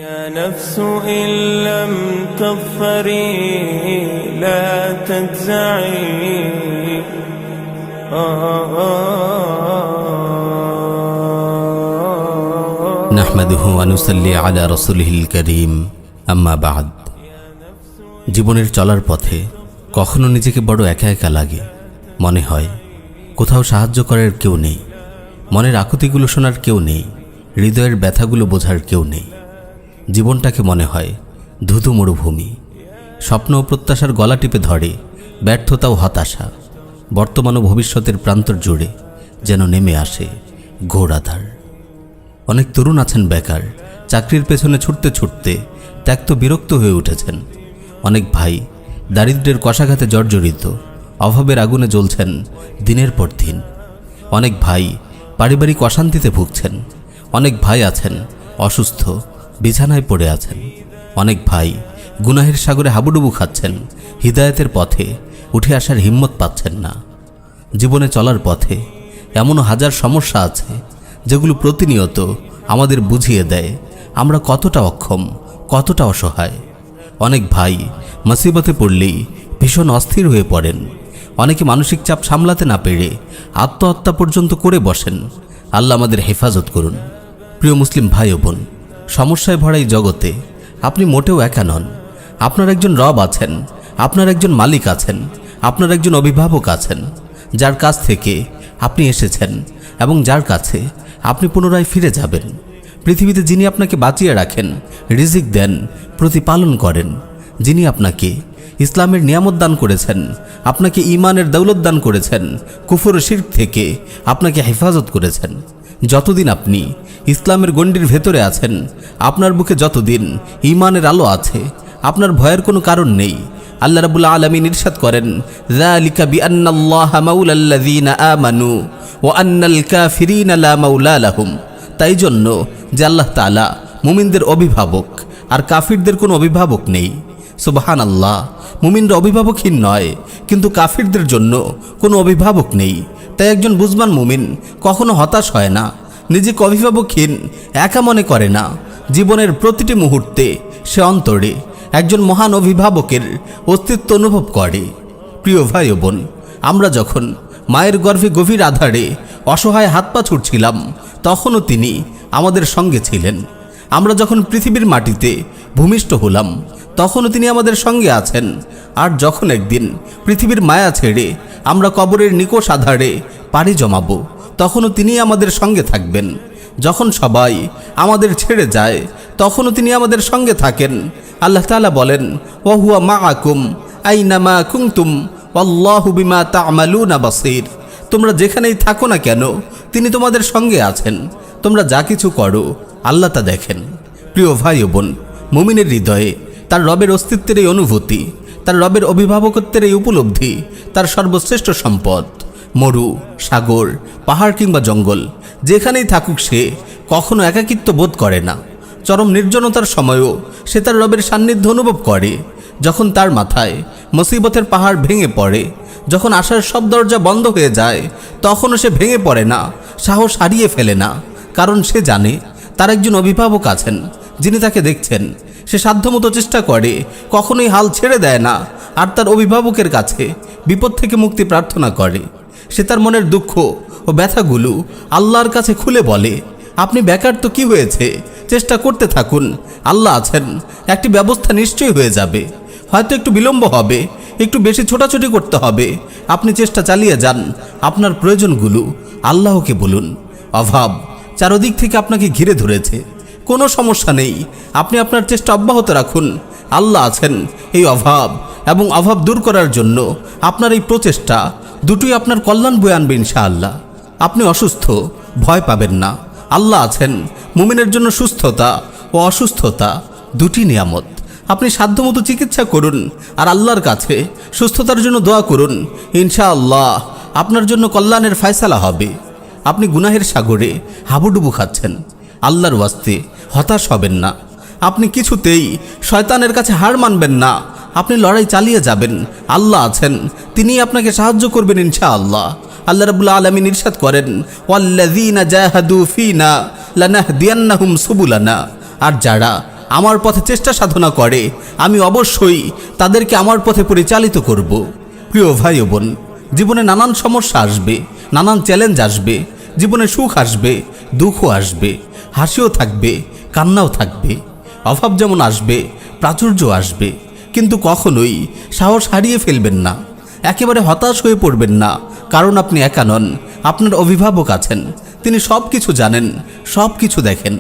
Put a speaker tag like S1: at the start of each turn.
S1: يا نفس إن لم تظفري لا تجزعي
S2: نحمده ونصلي على رسوله الكريم أما بعد। জীবনের চলার পথে কখনো নিজেকে বড় একা একা লাগে, মনে হয় কোথাও সাহায্য করার কেউ নেই, মনের আকুতিগুলো শোনার কেউ নেই, হৃদয়ের ব্যথাগুলো বোঝার কেউ নেই। জীবনটাকে মনে হয় ধুধু মরুভূমি, স্বপ্ন ও প্রত্যাশার গলা টিপে ধরে ব্যর্থতা ও হতাশা। বর্তমান ও ভবিষ্যতের প্রান্তর জুড়ে যেন নেমে আসে ঘোর আঁধার। অনেক তরুণ আছেন বেকার, চাকরির পেছনে ছুটতে ছুটতে ত্যক্ত বিরক্ত হয়ে উঠেছেন। অনেক ভাই দারিদ্র্যের কষাঘাতে জর্জরিত, অভাবের আগুনে জ্বলছেন দিনের পর দিন। অনেক ভাই পারিবারিক অশান্তিতে ভুগছেন। অনেক ভাই আছেন অসুস্থ, বিছানায় পড়ে আছেন। অনেক ভাই গুনাহের সাগরে হাবুডুবু খাচ্ছেন, হিদায়াতের পথে উঠে আসার হিম্মত পাচ্ছেন না। জীবনে চলার পথে এমনও হাজার সমস্যা আছে যেগুলো প্রতিনিয়ত আমাদের বুঝিয়ে দেয় আমরা কতটা অক্ষম, কতটা অসহায়। অনেক ভাই মুসিবতে পড়লেই ভীষণ অস্থির হয়ে পড়েন। অনেকে মানসিক চাপ সামলাতে না পেরে আত্মহত্যা পর্যন্ত করে বসেন। আল্লাহ আমাদের হেফাজত করুন। প্রিয় মুসলিম ভাই ও বোন, সমস্যায় ভরা এই জগতে আপনি মোটেও একা নন। আপনার একজন রব আছেন, আপনার একজন মালিক আছেন, আপনার একজন অভিভাবক আছেন, যার কাছ থেকে আপনি এসেছেন এবং যার কাছে আপনি পুনরায় ফিরে যাবেন। পৃথিবীতে যিনি আপনাকে বাঁচিয়ে রাখেন, রিজিক দেন, প্রতিপালন করেন, যিনি আপনাকে ইসলামের নিয়ামত দান করেছেন, আপনাকে ঈমানের দৌলত দান করেছেন, কুফর ও শিরক থেকে আপনাকে হেফাজত করেছেন। যতদিন আপনি ইসলামের গণ্ডির ভেতরে আছেন, আপনার বুকে যতদিন ঈমানের আলো আছে, আপনার ভয়ের কোনো কারণ নেই। আল্লাহ রাব্বুল আলামিন ইরশাদ করেন, যালিকা বিআন্নাল্লাহা মাওলাল্লাযীনা আমানু ওয়া আন্নাল কাফিরিনা লা মাওলা লাহুম। তাই জন্য যে আল্লাহ তাআলা মুমিনদের অভিভাবক আর কাফিরদের কোনো অভিভাবক নেই। সুবহানাল্লাহ, মুমিনরা অভিভাবকহীন নয়, কিন্তু কাফিরদের জন্য কোনো অভিভাবক নেই। তাই একজন বুঝবান মুমিন কখনো হতাশ হয় না, নিজেকে অভিভাবকহীন একা মনে করে না। জীবনের প্রতিটি মুহূর্তে সে অন্তরে একজন মহান অভিভাবকের অস্তিত্ব অনুভব করে। প্রিয় ভাই ও বোন, আমরা যখন মায়ের গর্ভে গভীর আঁধারে অসহায় হাত পা ছুটছিলাম, তখনও তিনি আমাদের সঙ্গে ছিলেন। আমরা যখন পৃথিবীর মাটিতে ভূমিষ্ঠ হলাম, তখনও তিনি আমাদের সঙ্গে আছেন। আর যখন একদিন পৃথিবীর মায়া ছেড়ে আমরা কবরের নিকষ আঁধারে পাড়ি জমাবো, তখনও তিনি আমাদের সঙ্গে থাকবেন। যখন সবাই আমাদের ছেড়ে যায়, তখনও তিনি আমাদের সঙ্গে থাকেন। আল্লাহ তাআলা বলেন, ওয়া হুয়া মাআকুম আইনামা কুনতুম ওয়াল্লাহু বিমা তা'মালুনা বাসীর। তোমরা যেখানেই থাকো না কেন, তিনি তোমাদের সঙ্গে আছেন। তোমরা যা কিছু করো আল্লাহ তা দেখেন। প্রিয় ভাই ও বোন, মুমিনের হৃদয়ে তার রবের অস্তিত্বের এই অনুভূতি, তার রবের অভিভাবকত্বের এই উপলব্ধি তার সর্বশ্রেষ্ঠ সম্পদ। মরু, সাগর, পাহাড় কিংবা জঙ্গল, যেখানেই থাকুক সে কখনো একাকিত্ব বোধ করে না। চরম নির্জনতার সময়ও সে তার রবের সান্নিধ্য অনুভব করে। যখন তার মাথায় মুসিবতের পাহাড় ভেঙে পড়ে, যখন আশার সব দরজা বন্ধ হয়ে যায়, তখনও সে ভেঙে পড়ে না, সাহস হারিয়ে ফেলে না। কারণ সে জানে তার একজন অভিভাবক আছেন যিনি তাকে দেখছেন। সে সাধ্যমতো চেষ্টা করে, কখনোই হাল ছেড়ে দেয় না, আর তার অভিভাবকের কাছে বিপদ থেকে মুক্তি প্রার্থনা করে। সে তার মনের দুঃখ ও ব্যথাগুলো আল্লাহর কাছে খুলে বলে, আপনি বেকার তো কি হয়েছে, চেষ্টা করতে থাকুন, আল্লাহ আছেন, একটি ব্যবস্থা নিশ্চয়ই হয়ে যাবে। হয়তো একটু বিলম্ব হবে, একটু বেশি ছোটাছুটি করতে হবে, আপনি চেষ্টা চালিয়ে যান। আপনার প্রয়োজনগুলো আল্লাহকে বলুন। অভাব চারদিক থেকে আপনাকে ঘিরে ধরেছে, কোনো সমস্যা নেই, আপনি আপনার চেষ্টা অব্যাহত রাখুন। আল্লাহ আছেন এই অভাব এবং অভাব দূর করার জন্য। আপনার এই প্রচেষ্টা দুটোই আপনার কল্যাণ বয়ে আনবে ইনশাআল্লাহ। আপনি অসুস্থ, ভয় পাবেন না। আল্লাহ আছেন। মুমিনের জন্য সুস্থতা ও অসুস্থতা দুটি নিয়ামত। আপনি সাধ্যমতো চিকিৎসা করুন আর আল্লাহর কাছে সুস্থতার জন্য দোয়া করুন। ইনশাআল্লাহ আপনার জন্য কল্যাণের ফয়সালা হবে। আপনি গুনাহের সাগরে হাবুডুবু খাচ্ছেন, আল্লাহর ওয়াস্তে হতাশ হবেন না। আপনি কিছুতেই শয়তানের কাছে হার মানবেন না। আপনি লড়াই চালিয়ে যাবেন, আল্লাহ আছেন, তিনি আপনাকে সাহায্য করবেন ইনশাআল্লাহ। আল্লাহ রাব্বুল আলামিন ইরশাদ করেন, ওয়াল্লাযীনা জাহাদু ফীনা লানাহদিয়ান্নাহুম সুবুলানা। আর যারা আমার পথে চেষ্টা সাধনা করে, আমি অবশ্যই তাদেরকে আমার পথে পরিচালিত করব। প্রিয় ভাই ও বোন, জীবনে নানান সমস্যা আসবে, নানান চ্যালেঞ্জ আসবে, জীবনে সুখ আসবে, দুঃখও আসবে, হাসিও থাকবে, কান্নাও থাকবে, অভাব যেমন আসবে, প্রাচুর্য আসবে। কিন্তু কখনোই সাহস হারিয়ে ফেলবেন না, একেবারে হতাশ হয়ে পড়বেন না, কারণ আপনি একা নন, আপনার অভিভাবক আছেন। তিনি সব কিছু জানেন, সব কিছু দেখেন।